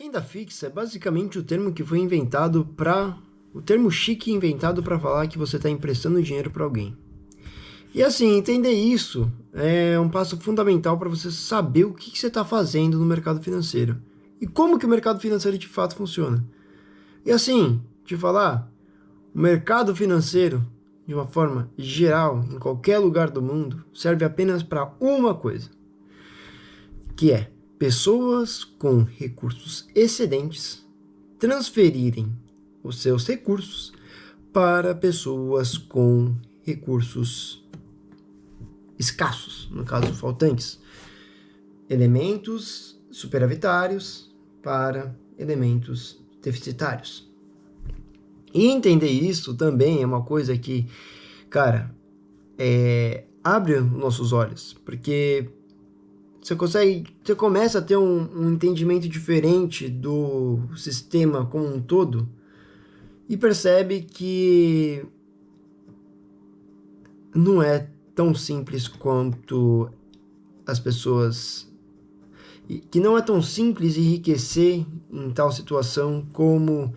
Renda fixa é basicamente o termo que foi inventado o termo chique inventado para falar que você está emprestando dinheiro para alguém. E assim, entender isso é um passo fundamental para você saber o que você está fazendo no mercado financeiro. E como que o mercado financeiro de fato funciona. E assim, te falar, o mercado financeiro, de uma forma geral, em qualquer lugar do mundo, serve apenas para uma coisa, que é pessoas com recursos excedentes transferirem os seus recursos para pessoas com recursos escassos, no caso faltantes, elementos superavitários para elementos deficitários. E entender isso também é uma coisa que, cara, abre nossos olhos, porque você começa a ter um entendimento diferente do sistema como um todo e percebe que não é tão simples quanto as pessoas... que não é tão simples enriquecer em tal situação como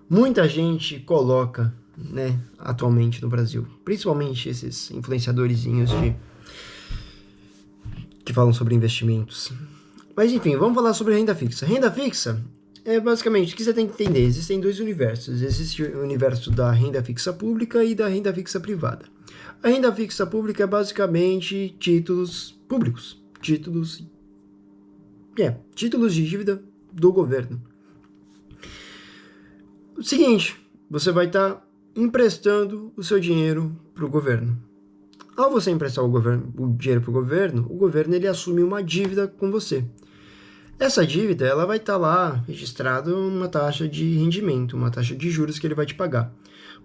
muita gente coloca, né, atualmente no Brasil. Principalmente esses influenciadorzinhos que falam sobre investimentos. Mas enfim, vamos falar sobre renda fixa. Renda fixa é basicamente o que você tem que entender. Existem dois universos. Existe o universo da renda fixa pública e da renda fixa privada. A renda fixa pública é basicamente títulos públicos. Títulos de dívida do governo. O seguinte, você vai estar emprestando o seu dinheiro para o governo. Ao você emprestar o dinheiro para o governo ele assume uma dívida com você. Essa dívida ela vai estar lá registrada uma taxa de rendimento, uma taxa de juros que ele vai te pagar.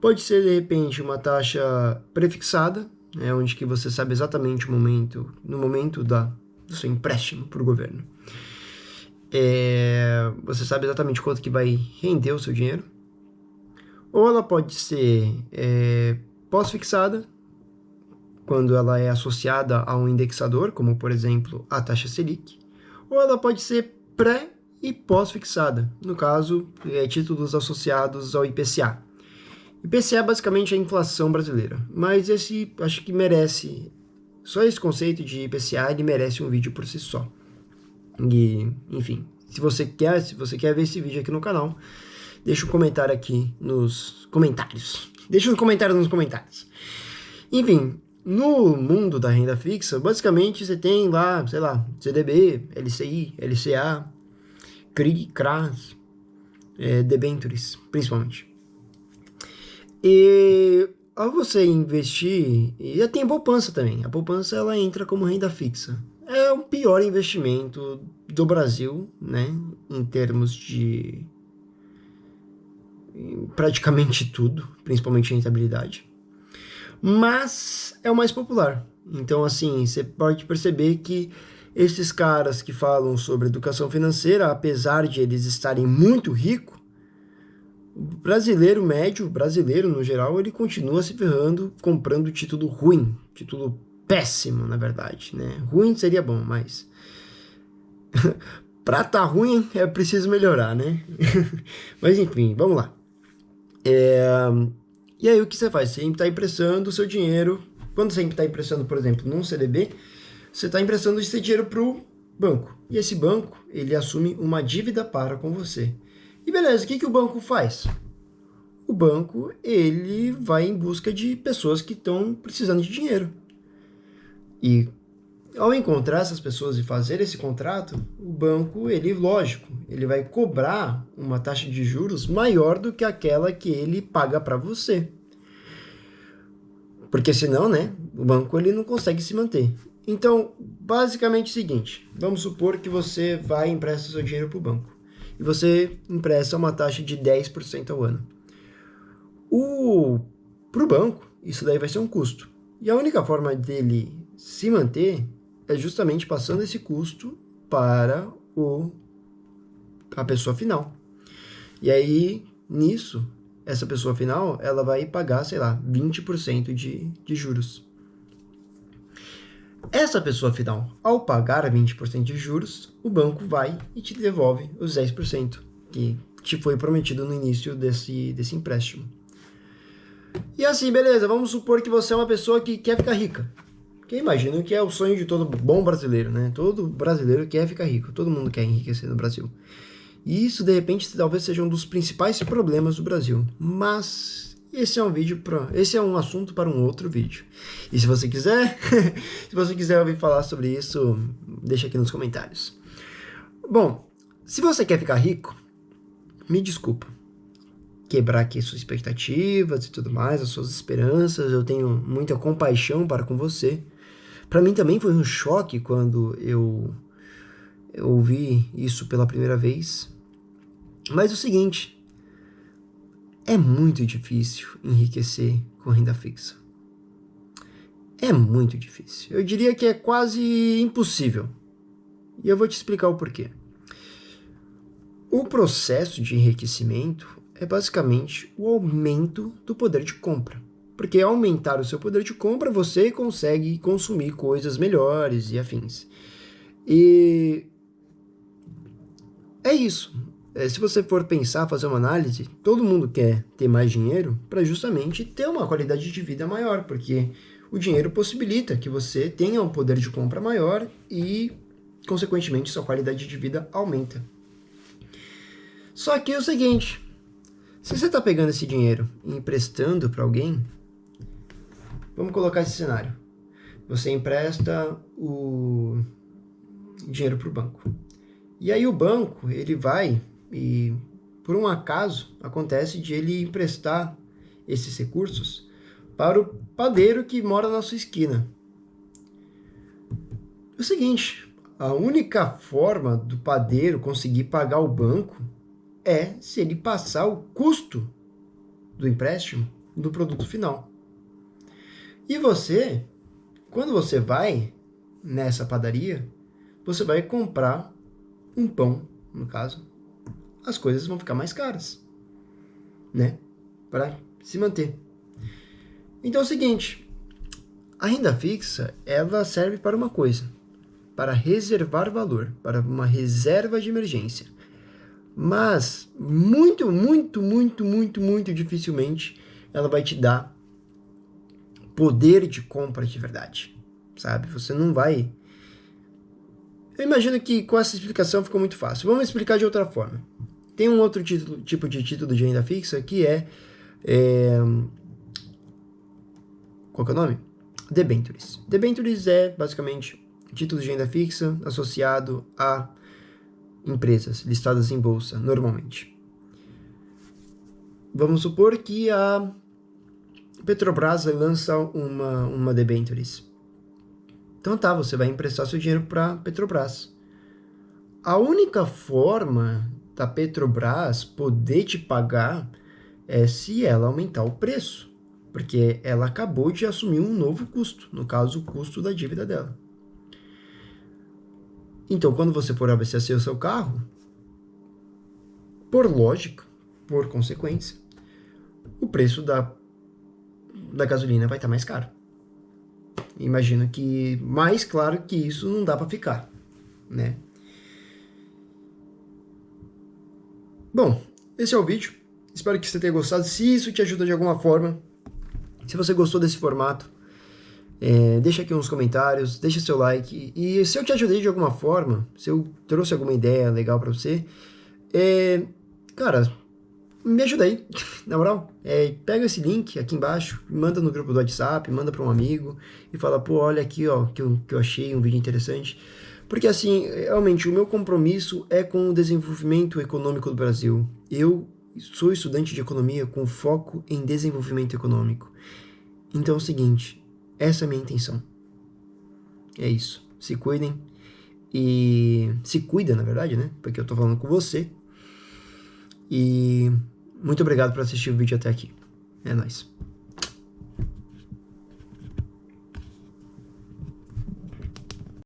Pode ser, de repente, uma taxa prefixada, onde que você sabe exatamente no momento do seu empréstimo para o governo. Você sabe exatamente quanto que vai render o seu dinheiro. Ou ela pode ser pós-fixada, quando ela é associada a um indexador, como por exemplo a taxa Selic, ou ela pode ser pré- e pós-fixada, no caso, títulos associados ao IPCA. IPCA é basicamente a inflação brasileira, mas esse acho que merece, só esse conceito de IPCA ele merece um vídeo por si só. E, enfim, se você quer ver esse vídeo aqui no canal, deixa um comentário aqui nos comentários. Deixa um comentário nos comentários. Enfim, no mundo da renda fixa, basicamente você tem lá, sei lá, CDB, LCI, LCA, CRI, CRAS, debentures, principalmente. E ao você investir, e tem a poupança também. A poupança ela entra como renda fixa. É o pior investimento do Brasil, né, em termos de praticamente tudo, principalmente rentabilidade. Mas é o mais popular. Então, assim, você pode perceber que esses caras que falam sobre educação financeira, apesar de eles estarem muito ricos, o brasileiro médio, brasileiro no geral, ele continua se ferrando comprando título ruim, título péssimo, na verdade, né? Ruim seria bom, mas pra tá ruim é preciso melhorar, né? Mas enfim, vamos lá. E aí o que você faz? Você está emprestando o seu dinheiro. Quando você está emprestando, por exemplo, num CDB, você está emprestando esse dinheiro para o banco. E esse banco, ele assume uma dívida para com você. E beleza, o que o banco faz? O banco, ele vai em busca de pessoas que estão precisando de dinheiro. E ao encontrar essas pessoas e fazer esse contrato, o banco, ele, lógico, ele vai cobrar uma taxa de juros maior do que aquela que ele paga para você. Porque senão, né, o banco ele não consegue se manter. Então, basicamente é o seguinte, vamos supor que você vai e empresta seu dinheiro para o banco. E você empresta uma taxa de 10% ao ano. Para o banco, isso daí vai ser um custo. E a única forma dele se manter é justamente passando esse custo para a pessoa final. E aí, nisso, essa pessoa final, ela vai pagar, sei lá, 20% de juros. Essa pessoa final, ao pagar 20% de juros, o banco vai e te devolve os 10% que te foi prometido no início desse empréstimo. E assim, beleza, vamos supor que você é uma pessoa que quer ficar rica. Que eu imagino que é o sonho de todo bom brasileiro, né? Todo brasileiro quer ficar rico, todo mundo quer enriquecer no Brasil. E isso, de repente, talvez seja um dos principais problemas do Brasil. Mas esse é um assunto para um outro vídeo. E se você quiser, se você quiser ouvir falar sobre isso, deixa aqui nos comentários. Bom, se você quer ficar rico, me desculpa. Quebrar aqui suas expectativas e tudo mais, as suas esperanças, eu tenho muita compaixão para com você. Para mim também foi um choque quando eu ouvi isso pela primeira vez. Mas é o seguinte, é muito difícil enriquecer com renda fixa. É muito difícil. Eu diria que é quase impossível. E eu vou te explicar o porquê. O processo de enriquecimento é basicamente o aumento do poder de compra. Porque ao aumentar o seu poder de compra, você consegue consumir coisas melhores e afins. E é isso. Se você for pensar, fazer uma análise, todo mundo quer ter mais dinheiro para justamente ter uma qualidade de vida maior, porque o dinheiro possibilita que você tenha um poder de compra maior e, consequentemente, sua qualidade de vida aumenta. Só que é o seguinte, se você está pegando esse dinheiro e emprestando para alguém, vamos colocar esse cenário. Você empresta o dinheiro para o banco. E aí o banco, ele vai e, por um acaso, acontece de ele emprestar esses recursos para o padeiro que mora na sua esquina. É o seguinte, a única forma do padeiro conseguir pagar o banco é se ele passar o custo do empréstimo do produto final. E você, quando você vai nessa padaria, você vai comprar um pão, no caso, as coisas vão ficar mais caras, né? Para se manter. Então é o seguinte, a renda fixa, ela serve para uma coisa, para reservar valor, para uma reserva de emergência. Mas muito dificilmente ela vai te dar poder de compra de verdade, sabe? Você não vai... Eu imagino que com essa explicação ficou muito fácil. Vamos explicar de outra forma. Tem um outro tipo de título de renda fixa que qual que é o nome? Debentures. Debentures é basicamente título de renda fixa associado a empresas listadas em bolsa, normalmente. Vamos supor que a Petrobras lança uma debentures. Então tá, você vai emprestar seu dinheiro para a Petrobras. A única forma da Petrobras poder te pagar é se ela aumentar o preço, porque ela acabou de assumir um novo custo, no caso, o custo da dívida dela. Então, quando você for abastecer o seu carro, por lógica, por consequência, o preço da gasolina vai estar mais caro. Imagino que mais claro que isso não dá para ficar, né? Bom, esse é o vídeo. Espero que você tenha gostado. Se isso te ajuda de alguma forma, se você gostou desse formato, deixa aqui nos comentários, deixa seu like. E se eu te ajudei de alguma forma, se eu trouxe alguma ideia legal para você, cara, me ajuda aí, na moral. Pega esse link aqui embaixo, manda no grupo do WhatsApp, manda para um amigo e fala, pô, olha aqui, ó, que eu achei um vídeo interessante. Porque assim, realmente, o meu compromisso é com o desenvolvimento econômico do Brasil. Eu sou estudante de economia com foco em desenvolvimento econômico. Então é o seguinte, essa é a minha intenção. É isso. Se cuidem. E se cuida, na verdade, né? Porque eu tô falando com você. E muito obrigado por assistir o vídeo até aqui. É nóis.